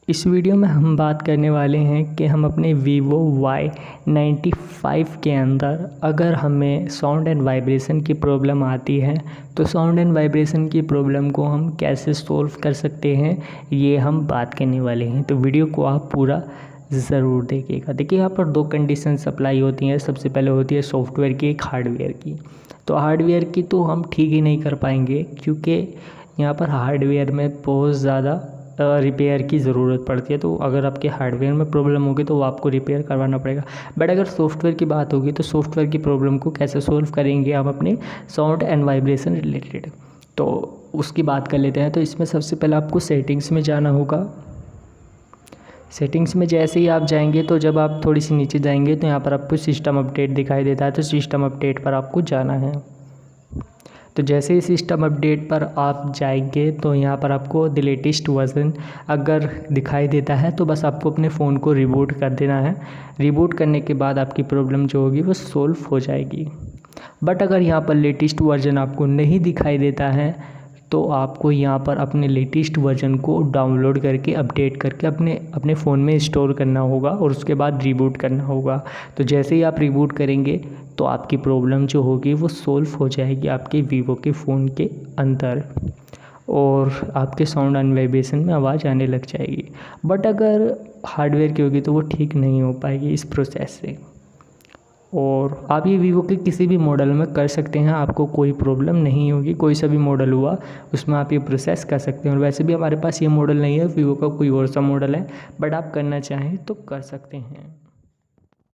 इस वीडियो में हम बात करने वाले हैं कि हम अपने Vivo Y95 के अंदर अगर हमें साउंड एंड वाइब्रेशन की प्रॉब्लम आती है तो साउंड एंड वाइब्रेशन की प्रॉब्लम को हम कैसे सॉल्व कर सकते हैं, ये हम बात करने वाले हैं। तो वीडियो को आप पूरा ज़रूर देखिएगा। देखिए, यहाँ पर दो कंडीशंस अप्लाई होती हैं। सबसे पहले होती है सॉफ्टवेयर की, एक हार्डवेयर की। तो हार्डवेयर की तो हम ठीक ही नहीं कर पाएंगे, क्योंकि यहाँ पर हार्डवेयर में बहुत ज़्यादा रिपेयर की ज़रूरत पड़ती है। तो अगर आपके हार्डवेयर में प्रॉब्लम होगी तो वो आपको रिपेयर करवाना पड़ेगा। बट अगर सॉफ्टवेयर की बात होगी तो सॉफ्टवेयर की प्रॉब्लम को कैसे सॉल्व करेंगे हम अपने साउंड एंड वाइब्रेशन रिलेटेड, तो उसकी बात कर लेते हैं। तो इसमें सबसे पहले आपको सेटिंग्स में जाना होगा। सेटिंग्स में जैसे ही आप जाएंगे तो जब आप थोड़ी सी नीचे जाएंगे तो यहाँ पर आपको सिस्टम अपडेट दिखाई देता है। तो सिस्टम अपडेट पर आपको जाना है। तो जैसे ही सिस्टम अपडेट पर आप जाएंगे तो यहाँ पर आपको द लेटेस्ट वर्जन अगर दिखाई देता है तो बस आपको अपने फ़ोन को रिबूट कर देना है। रिबूट करने के बाद आपकी प्रॉब्लम जो होगी वो सॉल्व हो जाएगी। बट अगर यहाँ पर लेटेस्ट वर्जन आपको नहीं दिखाई देता है तो आपको यहाँ पर अपने लेटेस्ट वर्जन को डाउनलोड करके अपडेट करके अपने फ़ोन में स्टोर करना होगा और उसके बाद रिबूट करना होगा। तो जैसे ही आप रिबूट करेंगे तो आपकी प्रॉब्लम जो होगी वो सॉल्व हो जाएगी आपके वीवो के फ़ोन के अंदर और आपके साउंड एंड वाइब्रेशन में आवाज़ आने लग जाएगी। बट अगर हार्डवेयर की होगी तो वो ठीक नहीं हो पाएगी इस प्रोसेस से। और आप ये वीवो के किसी भी मॉडल में कर सकते हैं, आपको कोई प्रॉब्लम नहीं होगी। कोई सा भी मॉडल हुआ उसमें आप ये प्रोसेस कर सकते हैं। और वैसे भी हमारे पास ये मॉडल नहीं है, वीवो का कोई और सा मॉडल है, बट आप करना चाहें तो कर सकते हैं।